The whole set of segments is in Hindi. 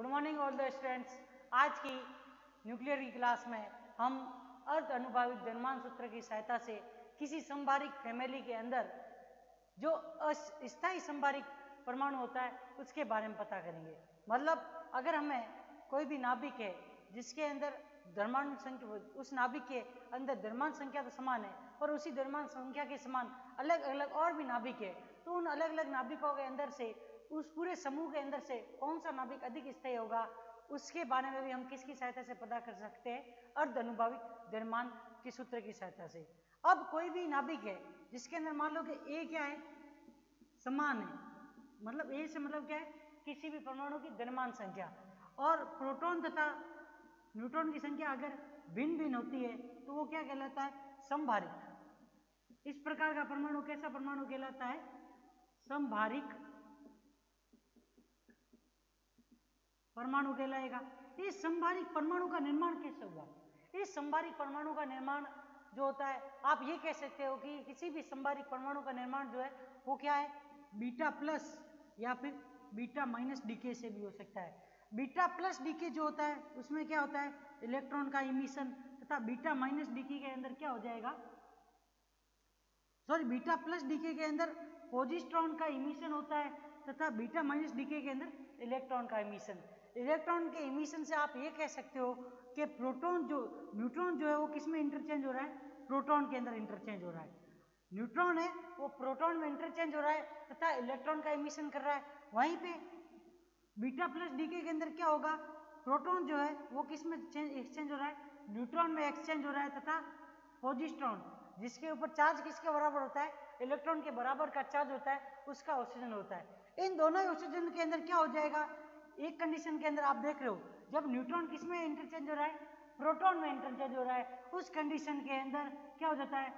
Good morning all the students. आज की न्यूक्लियर की क्लास में हम अर्ध अनुभाविक द्रव्यमान सूत्र की सहायता से किसी संभारिक फैमिली के अंदर जो अस्थायी संभारिक परमाणु होता है उसके बारे में पता करेंगे। मतलब अगर हमें कोई भी नाभिक है जिसके अंदर द्रव्यमान संख्या, उस नाभिक के अंदर द्रव्यमान संख्या तो समान है और उसी द्रव्यमान संख्या के समान अलग अलग और भी नाभिक है, तो उन अलग अलग नाभिकों के अंदर से उस पूरे समूह के अंदर से कौन सा नाभिक अधिक स्थायी होगा उसके बारे में भी हम किसकी सहायता से पता कर सकते हैं, अर्ध अनुभाविक द्रव्यमान के सूत्र की सहायता से। अब कोई भी नाभिक है जिसके अंदर मान लो कि ए क्या है, समान है, मतलब ए से मतलब क्या है, किसी भी परमाणु की द्रव्यमान संख्या, और प्रोटॉन तथा न्यूट्रॉन की संख्या अगर भिन्न भिन्न होती है तो वो क्या कहलाता है, समभारिक। इस प्रकार का परमाणु कैसा परमाणु कहलाता है, समभारिक परमाणु कहलाएगा। इस समभारिक परमाणु का निर्माण कैसे हुआ? इस समभारिक परमाणु का निर्माण जो होता है, आप ये कह सकते हो कि किसी भी समभारिक परमाणु का निर्माण जो है वो क्या है, बीटा प्लस या फिर बीटा माइनस डीके से भी हो सकता है। बीटा प्लस डीके जो होता है उसमें क्या होता है, इलेक्ट्रॉन का इमिशन, तथा बीटा माइनस डीके के अंदर क्या हो जाएगा, सॉरी बीटा प्लस डीके के अंदर पॉजिट्रॉन का इमिशन होता है तथा बीटा माइनस डीके के अंदर इलेक्ट्रॉन का इमिशन। इलेक्ट्रॉन के इमिशन से आप ये कह सकते हो कि प्रोटॉन जो न्यूट्रॉन जो है वो किस में इंटरचेंज हो रहा है, प्रोटॉन के अंदर इंटरचेंज हो रहा है। न्यूट्रॉन है वो प्रोटॉन में इंटरचेंज हो रहा है तथा इलेक्ट्रॉन का इमिशन कर रहा है। वहीं पे बीटा प्लस डीके के अंदर क्या होगा, प्रोटॉन जो है वो किस में एक्सचेंज हो रहा है, न्यूट्रॉन में एक्सचेंज हो रहा है तथा पॉजिट्रॉन जिसके ऊपर चार्ज किसके बराबर होता है, इलेक्ट्रॉन के बराबर का चार्ज होता है, उसका ऑक्सीजन होता है। इन दोनों ऑक्सीजन के अंदर क्या हो जाएगा, एक कंडीशन के अंदर आप देख रहे हो जब न्यूट्रॉन किस में इंटरचेंज हो रहा है, प्रोटॉन में इंटरचेंज हो रहा है, उस कंडीशन के अंदर क्या हो जाता है,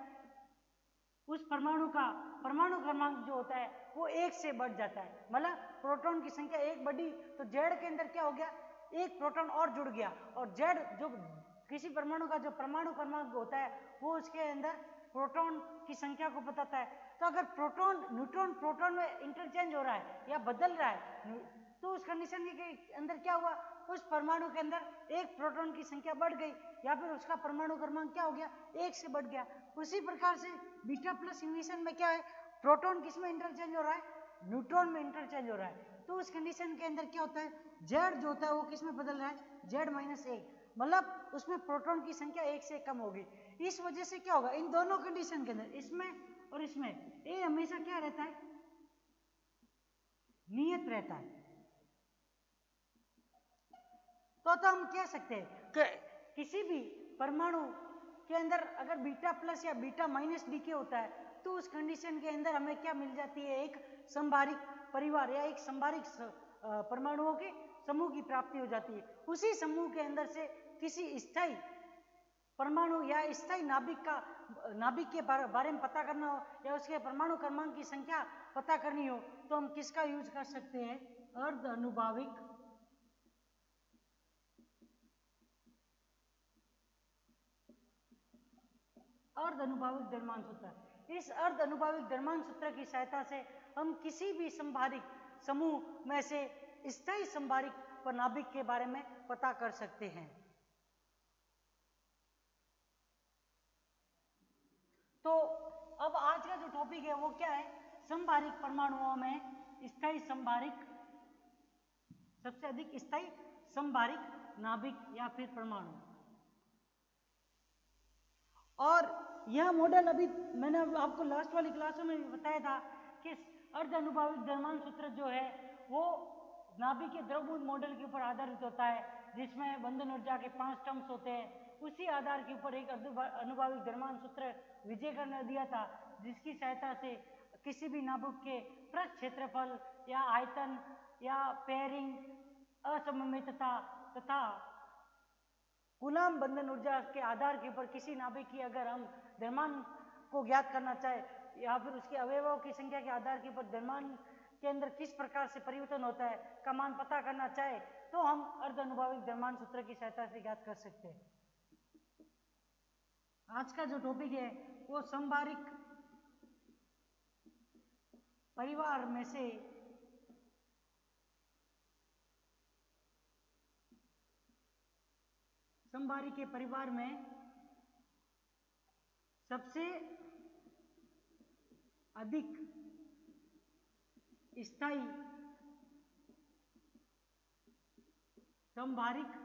उस परमाणु का परमाणु क्रमांक जो होता है वो एक से बढ़ जाता है। मतलब प्रोटॉन की संख्या एक बढ़ी तो जेड के अंदर क्या हो गया, एक प्रोटॉन और जुड़ गया, और जेड जो किसी परमाणु का जो परमाणु क्रमांक होता है वो उसके अंदर प्रोटॉन की संख्या को बताता है। तो अगर प्रोटॉन न्यूट्रॉन प्रोटॉन में इंटरचेंज हो रहा है या बदल रहा है तो उस कंडीशन के अंदर क्या हुआ, उस परमाणु के अंदर एक प्रोटॉन की संख्या बढ़ गई या फिर उसका परमाणु क्रमांक क्या हो गया, एक से बढ़ गया। उसी प्रकार से बीटा प्लस इमिशन में क्या है, प्रोटॉन किस में इंटरचेंज हो रहा है, न्यूट्रॉन में इंटरचेंज हो रहा है। तो उस कंडीशन के अंदर क्या होता है, जेड जो होता है वो किस में बदल रहा है, जेड माइनस एक, मतलब उसमें प्रोटॉन की संख्या एक से कम होगी। इस वजह से क्या होगा, इन दोनों कंडीशन के अंदर, इसमें और इसमें, ए हमेशा क्या रहता है, नियत रहता है। तो हम कह सकते हैं कि किसी भी परमाणु के अंदर अगर बीटा प्लस या बीटा माइनस डीके होता है तो उस कंडीशन के अंदर हमें क्या मिल जाती है, एक संभारिक परिवार या एक संभारिक परमाणुओं के समूह की प्राप्ति हो जाती है। उसी समूह के अंदर से किसी स्थायी परमाणु या स्थायी नाभिक के बारे में पता करना हो या उसके परमाणु क्रमांक की संख्या पता करनी हो तो हम किसका यूज कर सकते हैं, अर्ध अनुभाविक अर्ध अनुभाविक द्रव्यमान सूत्र। इस अर्ध अनुभाविक द्रव्यमान सूत्र की सहायता से हम किसी भी संभारिक समूह में से स्थायी संभारिक नाभिक के बारे में पता कर सकते हैं। तो अब आज का जो टॉपिक है वो क्या है, संभारिक परमाणुओं में स्थायी संभारिक, सबसे अधिक स्थायी संभारिक नाभिक या फिर परमाणु। और यह मॉडल अभी मैंने आपको लास्ट वाली क्लासों में बताया था कि अर्ध अनुभाविक द्रव्यमान सूत्र जो है वो नाभिक के द्रवबूंद मॉडल के ऊपर आधारित होता है, जिसमें बंधन ऊर्जा के 5 टर्म्स होते हैं। उसी आधार के ऊपर एक अनुभाविक द्रव्यमान सूत्र विजेकर ने दिया था, जिसकी सहायता से किसी भी नाभिक के पृष्ठ क्षेत्रफल या आयतन या पेयरिंग, असममितता तथा कूलाम बंधन ऊर्जा के आधार के ऊपर किसी नाभिक की अगर हम द्रव्यमान को ज्ञात करना चाहे या फिर उसके अवयवों की संख्या के आधार के ऊपर द्रव्यमान के अंदर किस प्रकार से परिवर्तन होता है का मान पता करना चाहे तो हम अर्ध अनुभाविक द्रव्यमान सूत्र की सहायता से ज्ञात कर सकते हैं। आज का जो टॉपिक है वो संभारिक परिवार में से समबारी के परिवार में सबसे अधिक स्थायी समभारिक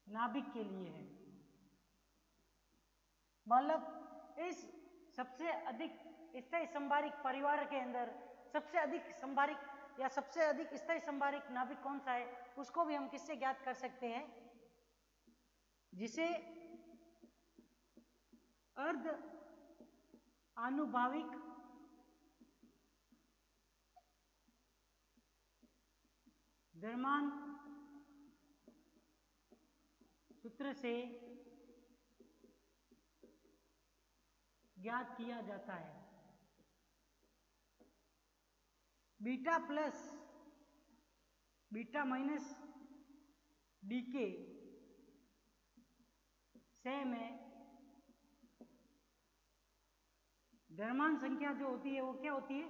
नाभिक के लिए है। मतलब इस सबसे अधिक स्थायी समभारिक परिवार के अंदर सबसे अधिक समभारिक या सबसे अधिक स्थायी समभारिक नाभिक कौन सा है, उसको भी हम किससे ज्ञात कर सकते हैं, जिसे अर्ध आनुभाविक द्रव्यमान सूत्र से ज्ञात किया जाता है। Beta plus beta minus decay से में द्रव्यमान संख्या जो होती है वो क्या होती है,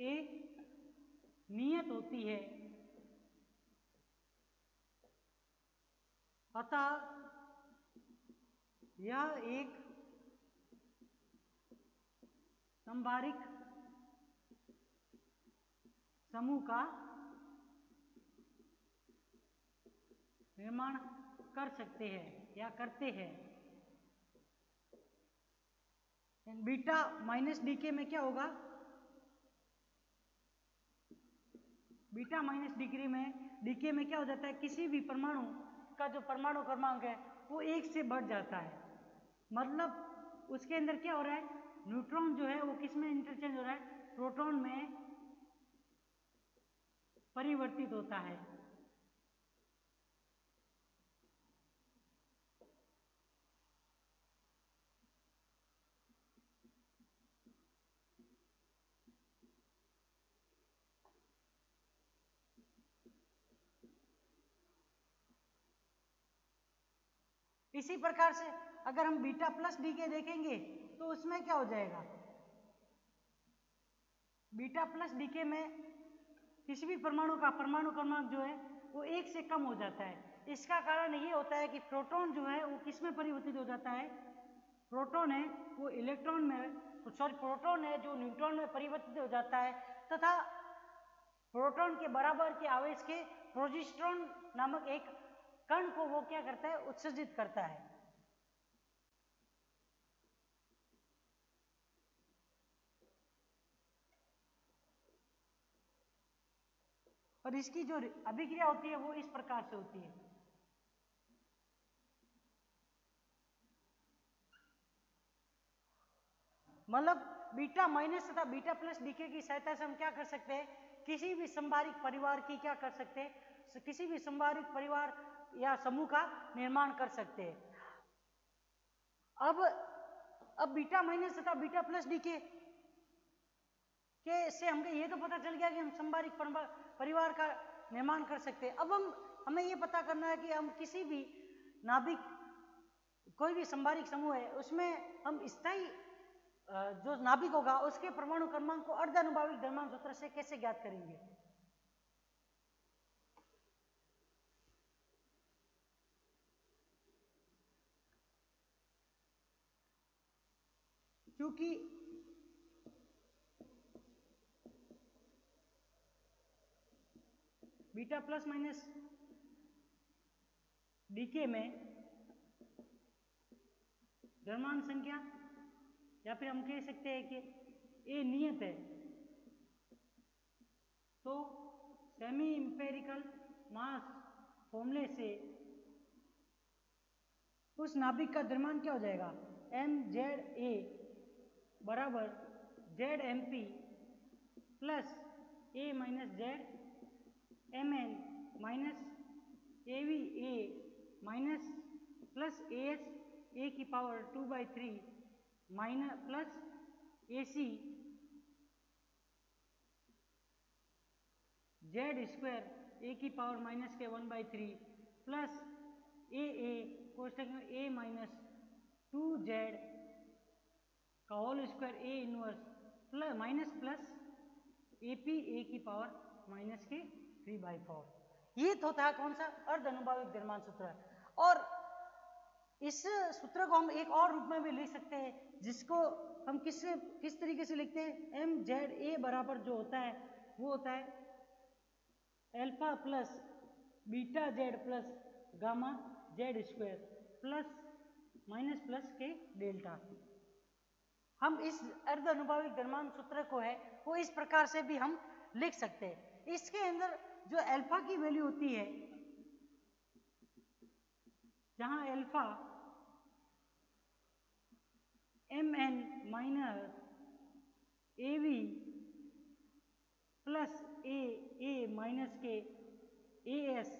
एक नियत होती है। अतः यह एक समभारिक समूह का निर्माण कर सकते हैं या करते हैं। बीटा माइनस डीके में क्या होगा, बीटा माइनस डीके में क्या हो जाता है, किसी भी परमाणु का जो परमाणु क्रमांक है वो एक से बढ़ जाता है। मतलब उसके अंदर क्या हो रहा है, न्यूट्रॉन जो है वो किस में इंटरचेंज हो रहा है, प्रोटॉन में परिवर्तित होता है। इसी प्रकार से अगर हम बीटा प्लस डीके देखेंगे तो उसमें क्या हो जाएगा, बीटा प्लस डीके में किसी भी परमाणु का परमाणु क्रमांक जो है वो एक से कम हो जाता है। इसका कारण ये होता है कि प्रोटॉन जो है वो किस में परिवर्तित हो जाता है, प्रोटॉन है वो इलेक्ट्रॉन में, प्रोटॉन है जो न्यूट्रॉन में परिवर्तित हो जाता है तथा प्रोटॉन के बराबर के आवेश के प्रोजेस्टेरॉन नामक एक कण को वो क्या करता है, उत्सर्जित करता है। और इसकी जो अभिक्रिया होती है वो इस प्रकार से होती है। मतलब बीटा माइनस तथा बीटा प्लस डीके की सहायता से हम क्या कर सकते हैं, किसी भी समभारिक परिवार की क्या कर सकते हैं, किसी भी समभारिक परिवार या समूह का निर्माण कर सकते हैं। अब बीटा माइनस तथा बीटा प्लस डीके के से हमको ये तो पता चल गया कि हम समभारिक परिवार का निर्माण कर सकते हैं। अब हमें ये पता करना है कि हम किसी भी नाभिक, कोई भी समभारिक समूह है उसमें हम स्थायी जो नाभिक होगा उसके परमाणु क्रमांक को अर्धानुभाविक द्रव्यमान सूत्र से कैसे ज्ञात करेंगे। क्योंकि बीटा प्लस माइनस डीके में द्रव्यमान संख्या या फिर हम कह सकते हैं कि ए नियत है, तो सेमी इंपेरिकल मास फॉर्मूले से उस नाभिक का द्रव्यमान क्या हो जाएगा, एम जेड ए बराबर Z M P plus A minus Z M N minus A V A minus plus A S A की power 2/3 minus plus A C Z square A की पावर माइनस के 1/3 प्लस ए कोष्टक में ए माइनस 2z का whole square A inverse plus minus plus A P A की पावर माइनस की 3/4। ये तो था कौन सा अर्ध अनुभाविक द्रव्यमान सूत्र। और इस सूत्र को हम एक और रूप में भी लिख सकते हैं, जिसको हम किस तरीके से लिखते हैं, एम जेड ए बराबर जो होता है वो होता है alpha plus beta Z plus gamma Z square plus minus plus के डेल्टा। हम इस अर्ध अनुभाविक द्रव्यमान सूत्र को है वो इस प्रकार से भी हम लिख सकते हैं। इसके अंदर जो अल्फा की वैल्यू होती है, जहां alpha M N minus A V plus A minus के ए एस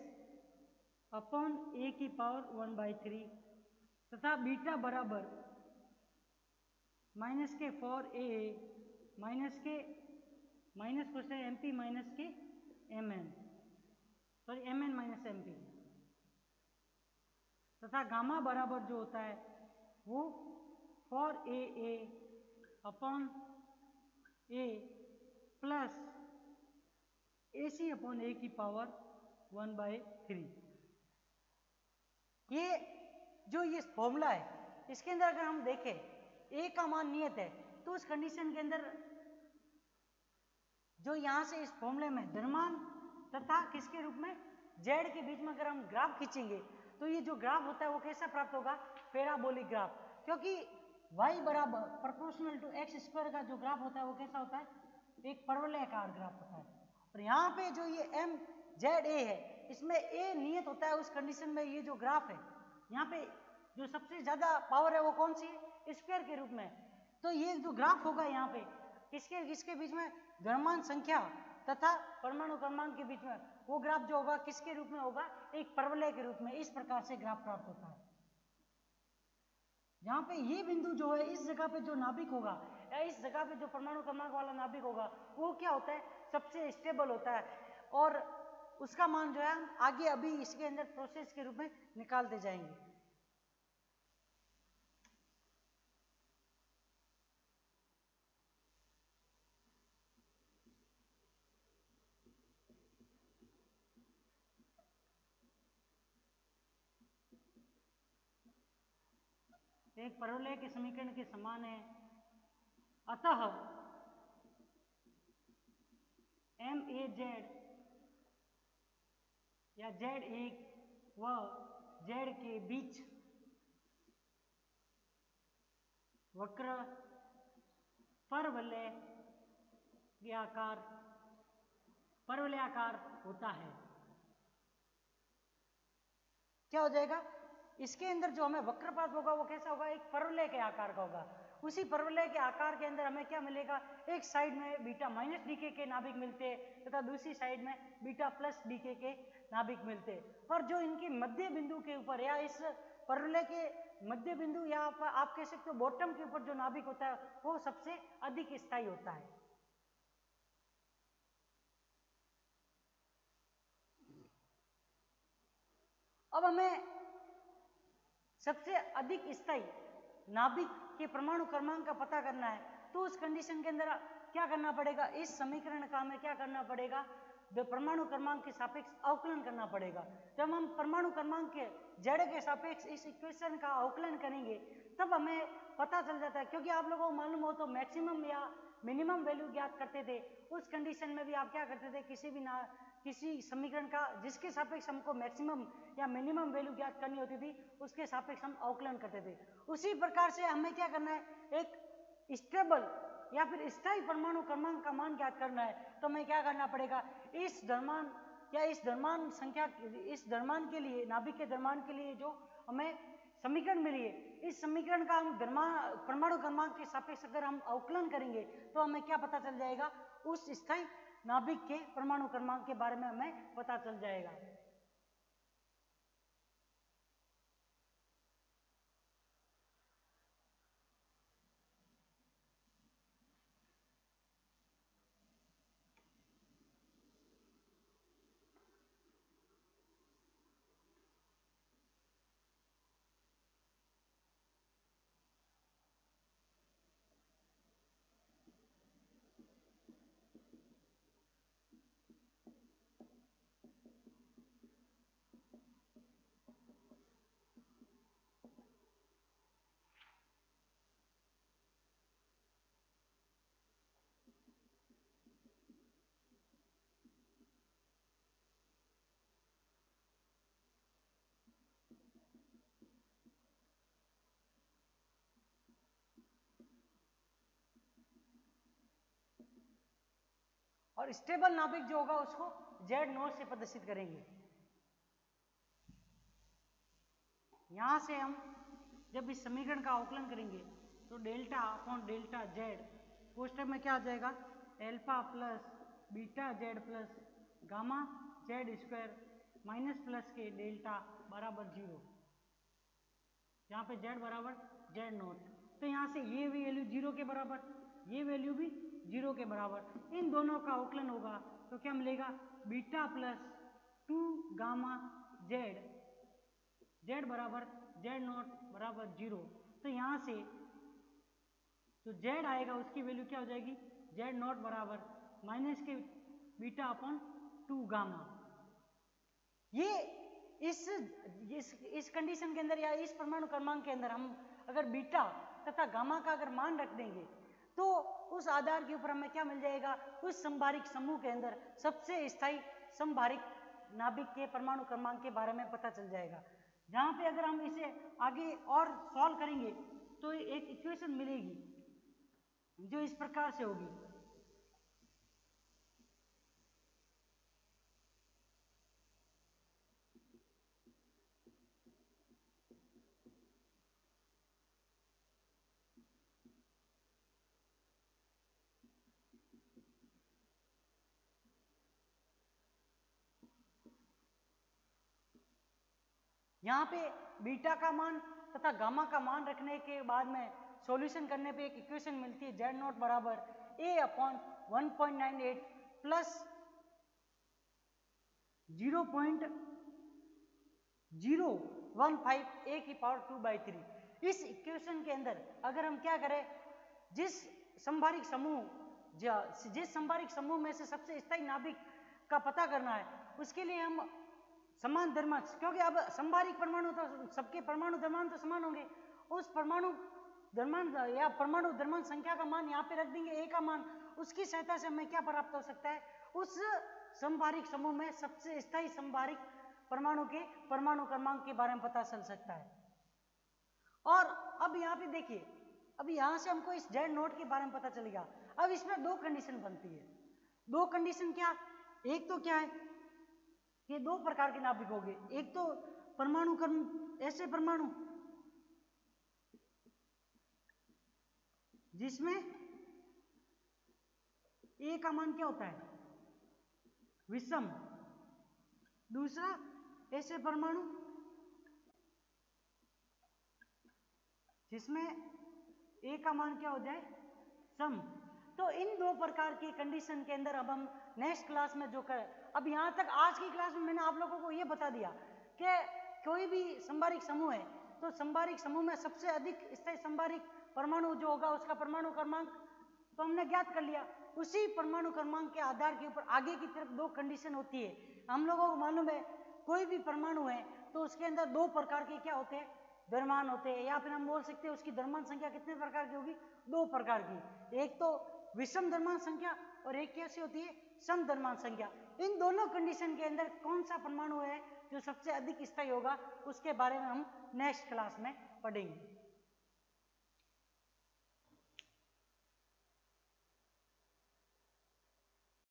अपॉन ए की पावर 1/3 तथा बीटा बराबर माइनस के 4a माइनस के माइनस को से एम पी माइनस के M N minus M P तथा गामा बराबर जो होता है वो 4a upon A plus A C upon A की पावर 1/3। ये फॉर्मूला है, इसके अंदर अगर हम देखें ए का मान नियत है, तो उस कंडीशन के अंदर जो यहां से इस फॉर्मूले में द्रव्यमान तथा किसके रूप में जेड के बीच में अगर हम ग्राफ खींचेंगे तो ये जो ग्राफ होता है वो कैसा प्राप्त होगा, पैराबोलिक ग्राफ। क्योंकि y बराबर प्रोपोर्शनल टू एक्स स्क्वायर का जो ग्राफ होता है वो कैसा होता है, एक परवलयाकार ग्राफ होता है। और यहाँ पे जो ये एम जेड ए है, इसमें ए नियत होता है उस कंडीशन में ये जो ग्राफ है, यहाँ पे जो सबसे ज्यादा पावर है वो कौन सी है, स्क्वायर के रूप में। तो ये जो ग्राफ होगा यहाँ पे किसके बीच में, द्रव्यमान संख्या तथा परमाणु क्रमांक के बीच में, वो ग्राफ जो होगा किसके रूप में होगा, एक परवलय के रूप में। इस प्रकार से ग्राफ प्राप्त होता है। यहाँ पे ये बिंदु जो है, इस जगह पे जो नाभिक होगा या इस जगह पे जो परमाणु क्रमांक वाला नाभिक होगा वो क्या होता है, सबसे स्टेबल होता है। और उसका मान जो है हम आगे अभी इसके अंदर प्रोसेस के रूप में निकालते जाएंगे। एक परवलय के समीकरण के समान है। अतः एम ए जेड या जेड एक व जेड के बीच वक्र परवलयाकार होता है। क्या हो जाएगा, इसके अंदर जो हमें वक्रपात होगा वो कैसा होगा, एक परवलय के आकार का होगा। उसी परवलय के आकार के अंदर हमें क्या मिलेगा, एक साइड में बीटा माइनस डीके के नाभिक मिलते हैं तथा दूसरी साइड में बीटा प्लस डीके के नाभिक मिलते हैं। और जो इनके मध्य बिंदु के ऊपर या इस परवलय के मध्य बिंदु या आप कह सकते हो बॉटम के ऊपर जो नाभिक होता है वो सबसे अधिक स्थायी होता है। अब हमें सबसे अधिक स्थायी नाभिक के परमाणु क्रमांक का पता करना है, तो उस कंडीशन के अंदर क्या करना पड़ेगा, इस समीकरण का हमें क्या करना पड़ेगा, परमाणु क्रमांक के सापेक्ष अवकलन करना पड़ेगा। जब हम परमाणु क्रमांक के जेड के सापेक्ष इस इक्वेशन का अवकलन करेंगे तब हमें पता चल जाता है। क्योंकि आप लोगों को मालूम हो तो मैक्सिमम या मिनिमम वैल्यू ज्ञात करते थे, उस कंडीशन में भी आप क्या करते थे, किसी समीकरण का जिसके सापेक्ष हमको मैक्सिमम या मिनिमम वैल्यू ज्ञात करनी होती थी उसके सापेक्ष हम अवकलन करते थे। उसी प्रकार से हमें क्या करना है, एक स्टेबल या फिर स्थायी परमाणु क्रमांक का मान ज्ञात करना है, तो हमें क्या करना पड़ेगा, इस द्रव्यमान या इस द्रव्यमान संख्या, इस द्रव्यमान के लिए, नाभिक के द्रव्यमान के लिए जो हमें समीकरण मिली है, इस समीकरण का हम परमाणु क्रमांक के सापेक्ष अगर हम अवकलन करेंगे तो हमें क्या पता चल जाएगा, उस स्थायी नाभिक के परमाणु क्रमांक के बारे में हमें पता चल जाएगा। और स्टेबल नाभिक जो होगा उसको Z0 से प्रदर्शित करेंगे। यहां से हम जब इस समीकरण का अवकलन करेंगे तो डेल्टा अपॉन डेल्टा जेड कोष्टक में क्या आ जाएगा, alpha plus beta Z plus gamma Z square minus plus के डेल्टा बराबर 0, यहाँ पे जेड बराबर Z0। तो यहाँ से ये वैल्यू 0 के बराबर, ये वैल्यू भी 0 के बराबर, इन दोनों का अवकलन होगा तो क्या मिलेगा, beta plus 2 gamma Z, Z बराबर Z0 बराबर 0। तो यहाँ से जो जेड आएगा उसकी वैल्यू क्या हो जाएगी, Z0 बराबर माइनस के बीटा अपॉन 2 गामा। ये इस कंडीशन के अंदर या इस परमाणु क्रमांक के अंदर हम अगर बीटा तथा गामा का अगर मान रख देंगे तो उस आधार के ऊपर हमें क्या मिल जाएगा, उस संभारिक समूह के अंदर सबसे स्थायी संभारिक नाभिक के परमाणु क्रमांक के बारे में पता चल जाएगा। जहां पे अगर हम इसे आगे और सॉल्व करेंगे तो एक इक्वेशन मिलेगी जो इस प्रकार से होगी, यहाँ पे बीटा का मान तथा गामा का मान रखने के बाद में सॉल्यूशन करने पे एक इक्वेशन मिलती है, Z0 बराबर A अपॉन 1.98 प्लस 0.015 A की पावर 2/3। इस इक्वेशन के अंदर अगर हम क्या करें, जिस संभारिक समूह में से सबसे स्थायी नाभिक का पता करना है उसके लिए हम समान द्रव्यमान, क्योंकि अब संभारिक परमाणु तो सबके परमाणु द्रव्यमान तो समान होंगे, उस परमाणु द्रव्यमान या परमाणु द्रव्यमान संख्या का मान यहाँ पे रख देंगे A का मान, उसकी सहायता से हमें क्या प्राप्त हो सकता है, उस संभारिक समूह में सबसे स्थायी संभारिक परमाणु के परमाणु क्रमांक के बारे में पता चल सकता है। और अब यहाँ पे देखिए, अब यहाँ से हमको इस Z0 के बारे में पता चलेगा। अब इसमें दो कंडीशन बनती है, दो कंडीशन क्या, एक तो क्या है, ये दो प्रकार के नाभिक हो गए, एक तो परमाणु क्रम ऐसे परमाणु जिसमें A का मान क्या होता है, विषम, दूसरा ऐसे परमाणु जिसमें A का मान क्या हो जाए, सम। तो इन दो प्रकार की कंडीशन के अंदर अब हम नेक्स्ट क्लास में जो करें, अब यहाँ तक आज की क्लास में मैंने आप लोगों को ये बता दिया कि कोई भी संभारिक समूह है तो संभारिक समूह में सबसे अधिक स्थायी संभारिक परमाणु जो होगा उसका परमाणु क्रमांक तो हमने ज्ञात कर लिया। उसी परमाणु क्रमांक के आधार के ऊपर आगे की तरफ दो कंडीशन होती है। हम लोगों को मालूम है कोई भी परमाणु है तो उसके अंदर दो प्रकार के क्या होते हैं, द्रव्यमान होते हैं, या फिर हम बोल सकते हैं उसकी द्रव्यमान संख्या कितने प्रकार की होगी, दो प्रकार की, एक तो विषम द्रव्यमान संख्या और एक कैसी होती है, सम द्रव्यमान संख्या। इन दोनों कंडीशन के अंदर कौन सा परमाणु है जो सबसे अधिक स्थायी होगा उसके बारे में हम नेक्स्ट क्लास में पढ़ेंगे।